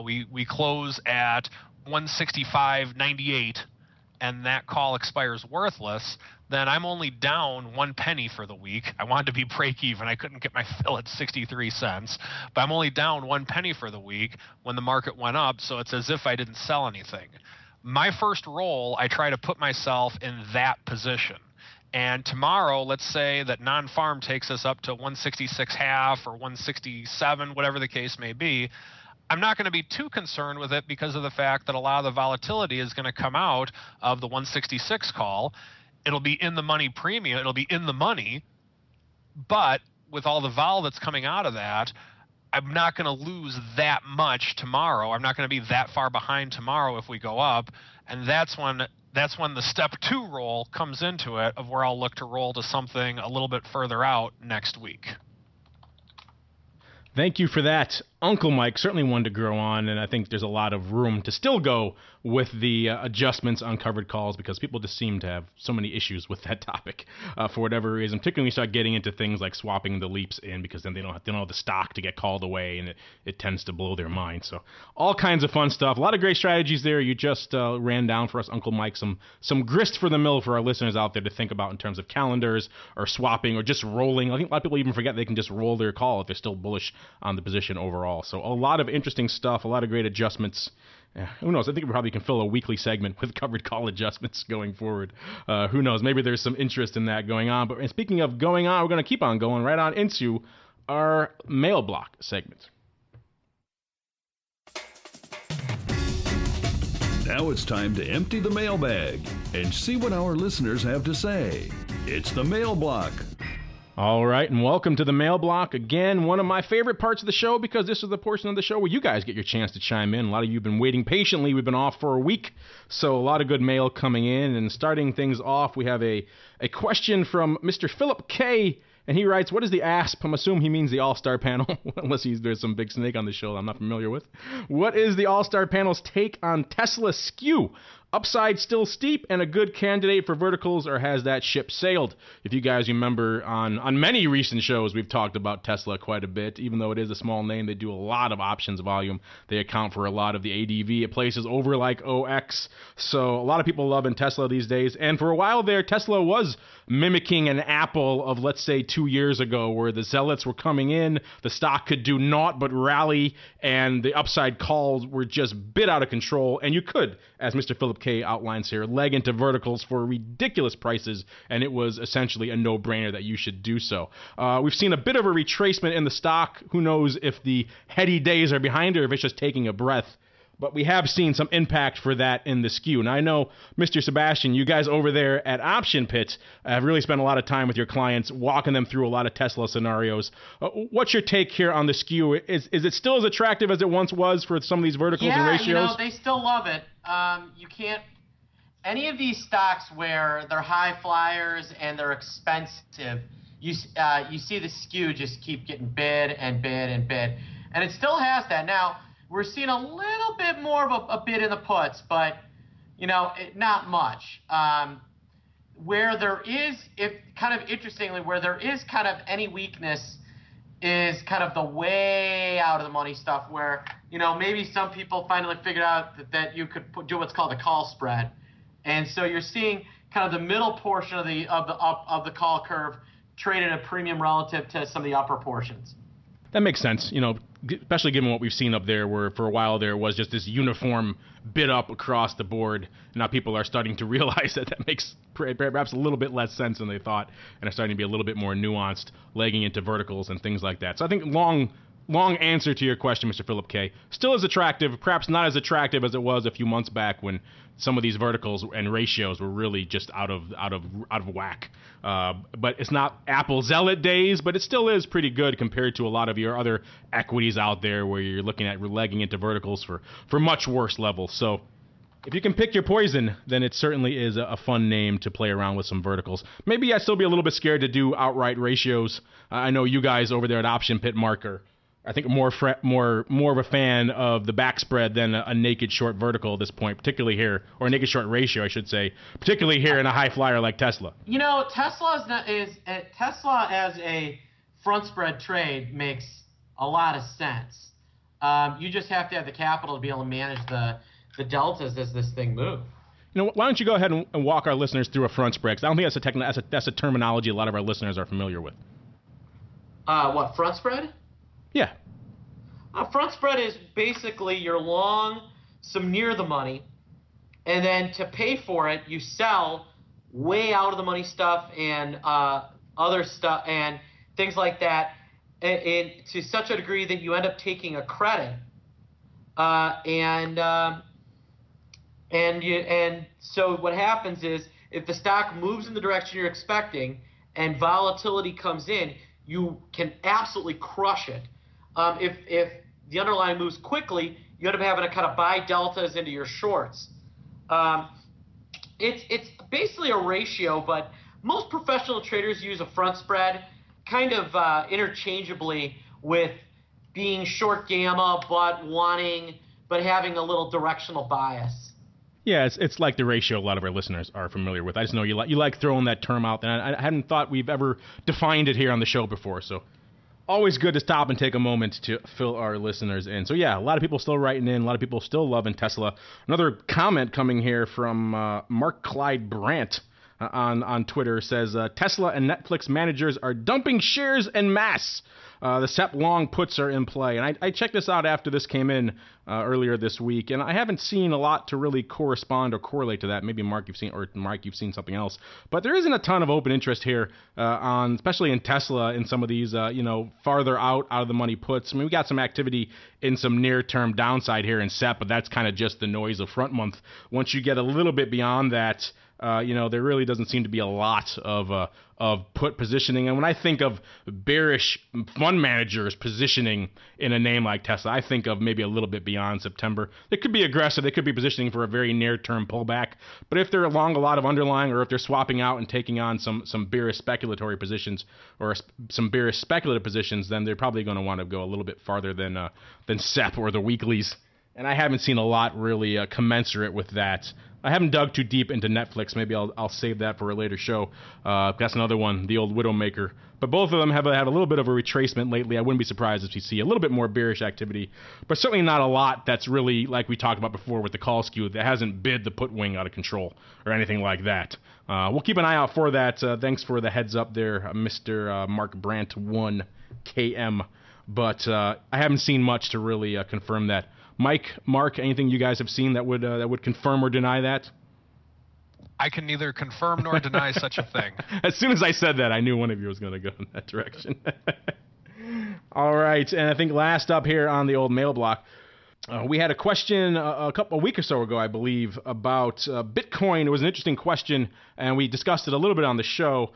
we close at 165.98, and that call expires worthless, then I'm only down 1 penny for the week. I wanted to be break even. I couldn't get my fill at 63 cents, but I'm only down 1 penny for the week when the market went up, so it's as if I didn't sell anything. My first roll, I try to put myself in that position. And tomorrow, let's say that non-farm takes us up to 166.5 or 167, whatever the case may be. I'm not going to be too concerned with it because of the fact that a lot of the volatility is going to come out of the 166 call. It'll be in the money premium. It'll be in the money. But with all the vol that's coming out of that, I'm not going to lose that much tomorrow. I'm not going to be that far behind tomorrow if we go up. And that's when the step 2 roll comes into it, of where I'll look to roll to something a little bit further out next week. Thank you for that. Uncle Mike, certainly one to grow on, and I think there's a lot of room to still go with the adjustments on covered calls, because people just seem to have so many issues with that topic for whatever reason, particularly when you start getting into things like swapping the leaps in, because then they don't have the stock to get called away, and it tends to blow their mind. So all kinds of fun stuff. A lot of great strategies there. You just ran down for us, Uncle Mike, some grist for the mill for our listeners out there to think about in terms of calendars or swapping or just rolling. I think a lot of people even forget they can just roll their call if they're still bullish on the position overall. So a lot of interesting stuff, a lot of great adjustments. Yeah, who knows? I think we probably can fill a weekly segment with covered call adjustments going forward. Who knows? Maybe there's some interest in that going on. But speaking of going on, we're going to keep on going right on into our mail block segment. Now it's time to empty the mailbag and see what our listeners have to say. It's the mail block. All right, and welcome to the mail block. Again, one of my favorite parts of the show, because this is the portion of the show where you guys get your chance to chime in. A lot of you have been waiting patiently. We've been off for a week, so a lot of good mail coming in. And starting things off, we have a question from Mr. Phillip Kay, and he writes, what is the ASP? I'm assuming he means the All-Star Panel, unless there's some big snake on the show I'm not familiar with. What is the All-Star Panel's take on Tesla skew? Upside still steep and a good candidate for verticals, or has that ship sailed? If you guys remember, on many recent shows, we've talked about Tesla quite a bit. Even though it is a small name, they do a lot of options volume. They account for a lot of the ADV at places over like OX. So a lot of people loving Tesla these days. And for a while there, Tesla was mimicking an Apple of, let's say, 2 years ago, where the zealots were coming in, the stock could do naught but rally, and the upside calls were just bit out of control. And you could, as Mr. Phillip Kay outlines here, leg into verticals for ridiculous prices, and it was essentially a no-brainer that you should do so. We've seen a bit of a retracement in the stock. Who knows if the heady days are behind or if it's just taking a breath. But we have seen some impact for that in the skew. And I know, Mr. Sebastian, you guys over there at Option Pit have really spent a lot of time with your clients, walking them through a lot of Tesla scenarios. What's your take here on the skew? Is it still as attractive as it once was for some of these verticals and ratios? Yeah, they still love it. You can't any of these stocks where they're high flyers and they're expensive, you see the skew just keep getting bid and bid and bid. And it still has that. Now, we're seeing a little bit more of a bid in the puts, but, not much. Where there is, interestingly, where there is kind of any weakness is kind of the way out of the money stuff where, maybe some people finally figured out that you could do what's called a call spread. And so you're seeing kind of the middle portion of the call curve trade at a premium relative to some of the upper portions. That makes sense, especially given what we've seen up there, where for a while there was just this uniform bid up across the board. Now people are starting to realize that makes perhaps a little bit less sense than they thought, and are starting to be a little bit more nuanced, legging into verticals and things like that. So I think long answer to your question, Mr. Phillip Kay. Still as attractive, perhaps not as attractive as it was a few months back when some of these verticals and ratios were really just out of whack. But it's not Apple zealot days, but it still is pretty good compared to a lot of your other equities out there where you're looking at legging into verticals for much worse levels. So If you can pick your poison, then it certainly is a fun name to play around with some verticals. Maybe I'd still be a little bit scared to do outright ratios. I know you guys over there at Option Pit Marker, I think more of a fan of the back spread than a naked short vertical at this point, particularly here, or a naked short ratio, I should say, particularly here in a high flyer like Tesla. You know, Tesla as a front spread trade makes a lot of sense. You just have to have the capital to be able to manage the deltas as this thing moves. You know, why don't you go ahead and walk our listeners through a front spread? 'Cause I don't think that's a terminology a lot of our listeners are familiar with. What, front spread? Yeah. Front spread is basically you're long some near the money, and then to pay for it, you sell way out of the money stuff and other stuff and things like that, and to such a degree that you end up taking a credit, And so what happens is if the stock moves in the direction you're expecting and volatility comes in, you can absolutely crush it. If the underlying moves quickly, you end up having to kind of buy deltas into your shorts. It's basically a ratio, but most professional traders use a front spread kind of interchangeably with being short gamma but having a little directional bias. Yeah, it's like the ratio a lot of our listeners are familiar with. I just know you like throwing that term out, and I hadn't thought we've ever defined it here on the show before, so always good to stop and take a moment to fill our listeners in. So yeah, a lot of people still writing in, a lot of people still loving Tesla. Another comment coming here from Mark Clyde Brant on Twitter says, Tesla and Netflix managers are dumping shares en masse. The SEP long puts are in play. And I checked this out after this came in earlier this week, and I haven't seen a lot to really correspond or correlate to that. Maybe Mark, you've seen something else. But there isn't a ton of open interest here especially in Tesla, in some of these, farther out of the money puts. I mean, we got some activity in some near-term downside here in SEP, but that's kind of just the noise of front month. Once you get a little bit beyond that, there really doesn't seem to be a lot of put positioning. And when I think of bearish fund managers positioning in a name like Tesla, I think of maybe a little bit beyond September. They could be aggressive. They could be positioning for a very near-term pullback. But if they're along a lot of underlying, or if they're swapping out and taking on some bearish speculatory positions or some bearish speculative positions, then they're probably going to want to go a little bit farther than SEP or the weeklies. And I haven't seen a lot really commensurate with that. I haven't dug too deep into Netflix. Maybe I'll save that for a later show. That's another one, the old Widowmaker. But both of them have had a little bit of a retracement lately. I wouldn't be surprised if you see a little bit more bearish activity, but certainly not a lot that's really, like we talked about before with the call skew, that hasn't bid the put wing out of control or anything like that. We'll keep an eye out for that. Thanks for the heads up there, Mr. Mark Brant 1KM. But I haven't seen much to really confirm that. Mike, Mark, anything you guys have seen that would confirm or deny that? I can neither confirm nor deny such a thing. As soon as I said that, I knew one of you was going to go in that direction. All right, and I think last up here on the old mail block, we had a question a week or so ago, I believe, about Bitcoin. It was an interesting question, and we discussed it a little bit on the show.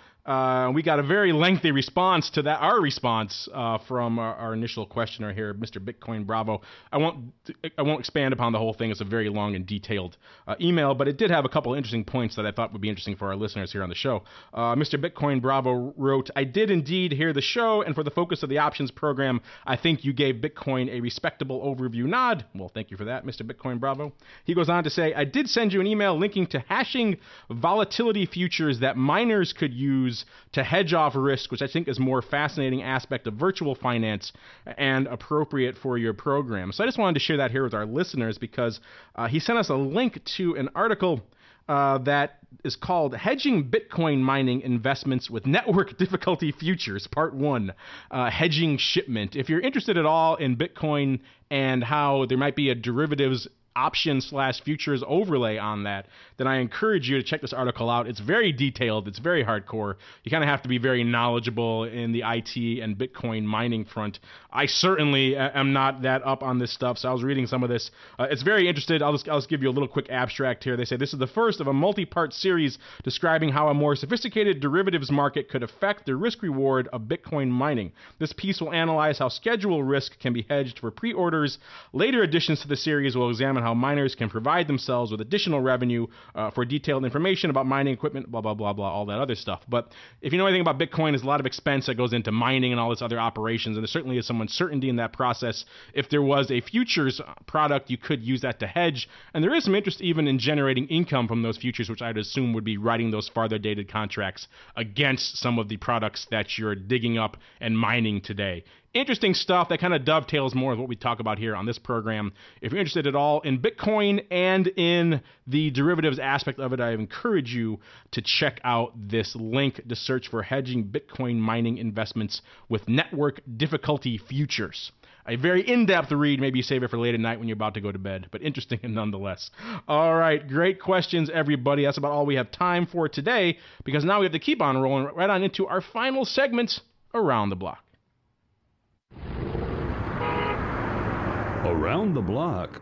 We got a very lengthy response to that. Our response from our initial questioner here, Mr. Bitcoin Bravo. I won't expand upon the whole thing. It's a very long and detailed email, but it did have a couple of interesting points that I thought would be interesting for our listeners here on the show. Mr. Bitcoin Bravo wrote, I did indeed hear the show, and for the focus of the options program, I think you gave Bitcoin a respectable overview nod. Well, thank you for that, Mr. Bitcoin Bravo. He goes on to say, I did send you an email linking to hashing volatility futures that miners could use to hedge off risk, which I think is a more fascinating aspect of virtual finance and appropriate for your program. So I just wanted to share that here with our listeners because he sent us a link to an article that is called Hedging Bitcoin Mining Investments with Network Difficulty Futures, Part 1, Hedging Shipment. If you're interested at all in Bitcoin and how there might be a derivatives option/futures overlay on that, then I encourage you to check this article out. It's very detailed. It's very hardcore. You kind of have to be very knowledgeable in the IT and Bitcoin mining front. I certainly am not that up on this stuff, so I was reading some of this. It's very interesting. I'll just give you a little quick abstract here. They say this is the first of a multi-part series describing how a more sophisticated derivatives market could affect the risk-reward of Bitcoin mining. This piece will analyze how schedule risk can be hedged for pre-orders. Later editions to the series will examine how how miners can provide themselves with additional revenue for detailed information about mining equipment, blah, blah, blah, blah, all that other stuff. But if you know anything about Bitcoin, there's a lot of expense that goes into mining and all this other operations, and there certainly is some uncertainty in that process. If there was a futures product, you could use that to hedge, and there is some interest even in generating income from those futures, which I'd assume would be writing those farther dated contracts against some of the products that you're digging up and mining today. Interesting stuff that kind of dovetails more with what we talk about here on this program. If you're interested at all in Bitcoin and in the derivatives aspect of it, I encourage you to check out this link to search for hedging Bitcoin mining investments with network difficulty futures. A very in-depth read. Maybe you save it for late at night when you're about to go to bed, but interesting nonetheless. All right, great questions, everybody. That's about all we have time for today, because now we have to keep on rolling right on into our final segment, Around the Block. Around the Block.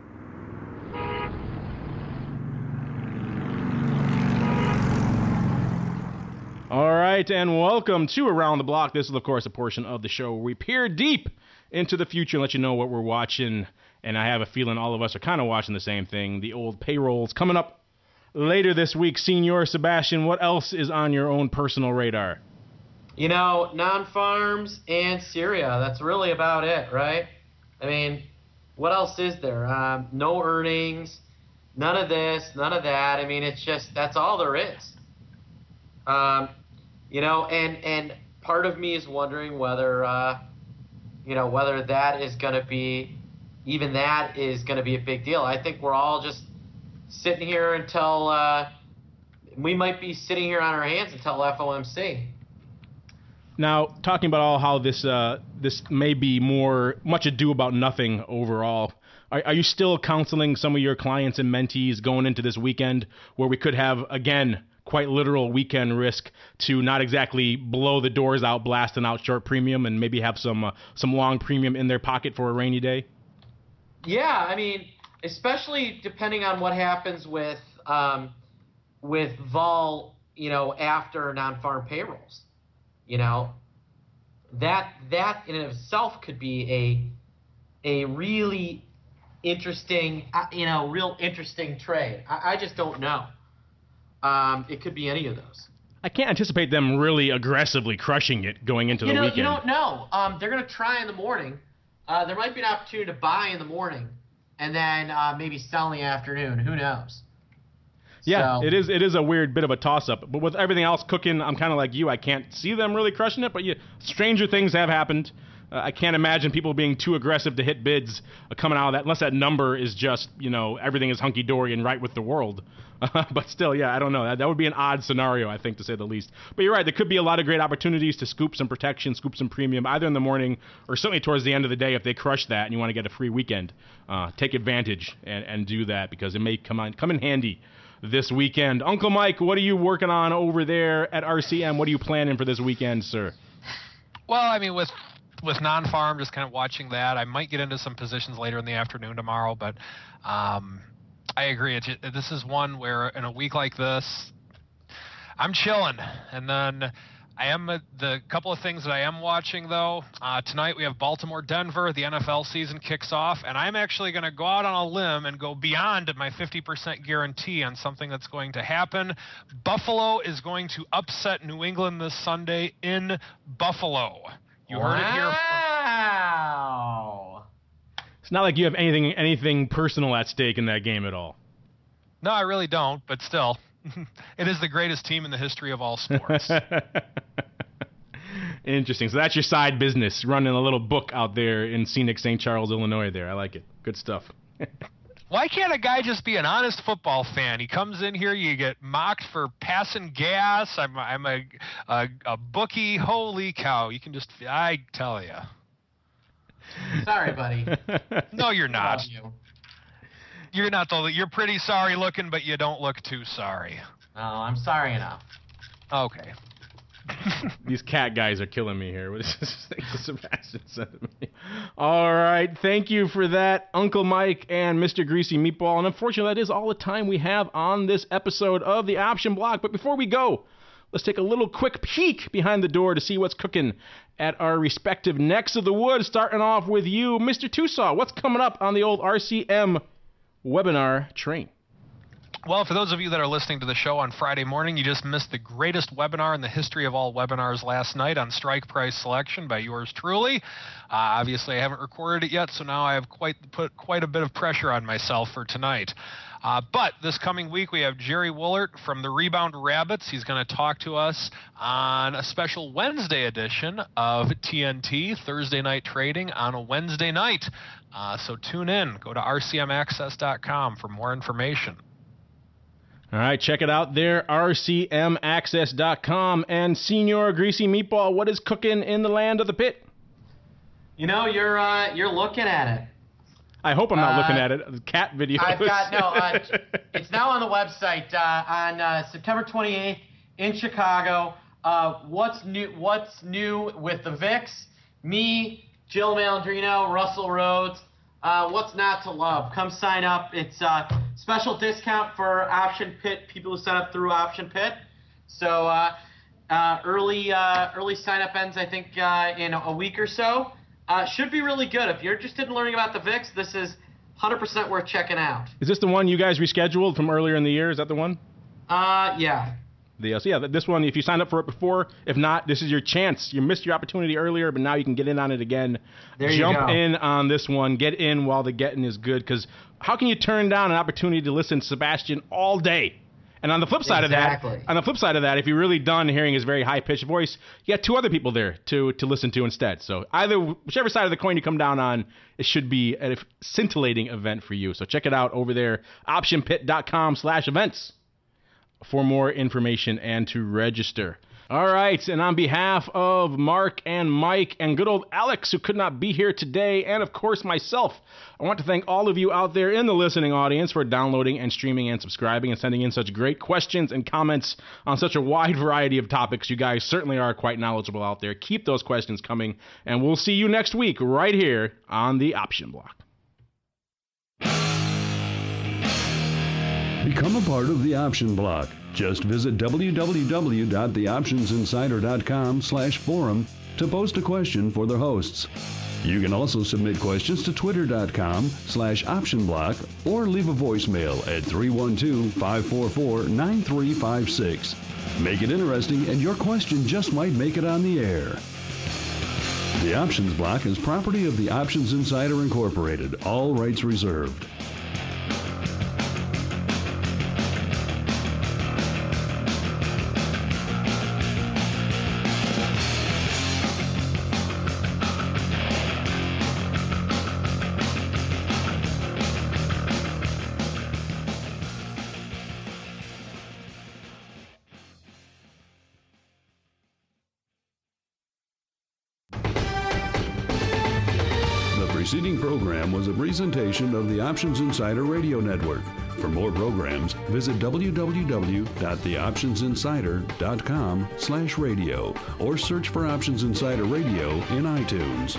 All right, and welcome to Around the Block. This is, of course, a portion of the show where we peer deep into the future and let you know what we're watching. And I have a feeling all of us are kind of watching the same thing. The old payrolls coming up later this week. Senior Sebastian, what else is on your own personal radar? You know, non-farms and Syria. That's really about it, right? I mean, what else is there? No earnings, none of this, none of that. I mean, it's just, that's all there is. You know, and part of me is wondering whether, you know, whether that is going to be, even that is going to be a big deal. I think we're all just sitting here until, we might be sitting here on our hands until FOMC. Now, talking about all how this may be much ado about nothing overall, are you still counseling some of your clients and mentees going into this weekend where we could have, again, quite literal weekend risk to not exactly blow the doors out, blasting out short premium, and maybe have some long premium in their pocket for a rainy day? Yeah, I mean, especially depending on what happens with vol, you know, after non-farm payrolls. You know, that in and of itself could be a really interesting, real interesting trade. I just don't know. It could be any of those. I can't anticipate them really aggressively crushing it going into the weekend. You don't know. They're going to try in the morning. There might be an opportunity to buy in the morning and then maybe sell in the afternoon. Who knows? Yeah, So, it is a weird bit of a toss-up. But with everything else cooking, I'm kind of like you. I can't see them really crushing it, but stranger things have happened. I can't imagine people being too aggressive to hit bids coming out of that, unless that number is just, everything is hunky-dory and right with the world. But still, yeah, I don't know. That would be an odd scenario, I think, to say the least. But you're right. There could be a lot of great opportunities to scoop some protection, scoop some premium, either in the morning or certainly towards the end of the day if they crush that and you want to get a free weekend. Take advantage and do that because it may come in handy this weekend. Uncle Mike, what are you working on over there at RCM? What are you planning for this weekend, sir? Well, I mean, with non-farm, just kind of watching that. I might get into some positions later in the afternoon tomorrow, but I agree. This is one where in a week like this, I'm chilling. And then the couple of things that I am watching, though. Tonight we have Baltimore-Denver. The NFL season kicks off, and I'm actually going to go out on a limb and go beyond my 50% guarantee on something that's going to happen. Buffalo is going to upset New England this Sunday in Buffalo. You heard it here. Wow. It's not like you have anything personal at stake in that game at all. No, I really don't, but still. It is the greatest team in the history of all sports. Interesting. So that's your side business, running a little book out there in scenic St. Charles, Illinois there. I like it. Good stuff. Why can't a guy just be an honest football fan? He comes in here, you get mocked for passing gas. I'm a bookie. Holy cow. You can just, I tell you. Sorry, buddy. No, you're not. I love you. You're not though. You're pretty sorry looking, but you don't look too sorry. Oh, I'm sorry enough. Okay. These cat guys are killing me here. What is this thing Sebastian said to me? All right. Thank you for that, Uncle Mike and Mr. Greasy Meatball. And unfortunately, that is all the time we have on this episode of the Option Block. But before we go, let's take a little quick peek behind the door to see what's cooking at our respective necks of the woods. Starting off with you, Mr. Tusaw. What's coming up on the old RCM webinar train? Well, for those of you that are listening to the show on Friday morning, you just missed the greatest webinar in the history of all webinars last night on strike price selection by yours truly. Obviously, I haven't recorded it yet, so now I have put quite a bit of pressure on myself for tonight. But this coming week, we have Jerry Woolert from the Rebound Rabbits. He's going to talk to us on a special Wednesday edition of TNT, Thursday Night Trading on a Wednesday night. So tune in. Go to rcmaccess.com for more information. All right, check it out there, rcmaccess.com. And Senior Greasy Meatball, what is cooking in the land of the pit? You know, you're looking at it. I hope I'm not looking at it. The cat video. It's now on the website on September 28th in Chicago. What's new with the VIX? Me, Jill Malandrino, Russell Rhodes. What's not to love? Come sign up. It's special discount for Option Pit people who sign up through Option Pit. So early sign up ends, I think, in a week or so. Should be really good. If you're interested in learning about the VIX, this is 100% worth checking out. Is this the one you guys rescheduled from earlier in the year? Is that the one? Yeah. This one, if you signed up for it before, if not, this is your chance. You missed your opportunity earlier, but now you can get in on it again. Jump in on this one. Get in while the getting is good, because how can you turn down an opportunity to listen to Sebastian all day? And on the flip side of that, if you're really done hearing his very high-pitched voice, you got two other people there to listen to instead. So whichever side of the coin you come down on, it should be a scintillating event for you. So check it out over there, optionpit.com/events for more information and to register. All right, and on behalf of Mark and Mike and good old Alex, who could not be here today, and of course myself, I want to thank all of you out there in the listening audience for downloading and streaming and subscribing and sending in such great questions and comments on such a wide variety of topics. You guys certainly are quite knowledgeable out there. Keep those questions coming, and we'll see you next week right here on the Option Block. Become a part of the Option Block. Just visit www.theoptionsinsider.com/forum to post a question for the hosts. You can also submit questions to twitter.com/optionblock or leave a voicemail at 312-544-9356. Make it interesting and your question just might make it on the air. The Options Block is property of the Options Insider Incorporated. All rights reserved. The preceding program was a presentation of the Options Insider Radio Network. For more programs, visit www.theoptionsinsider.com/radio or search for Options Insider Radio in iTunes.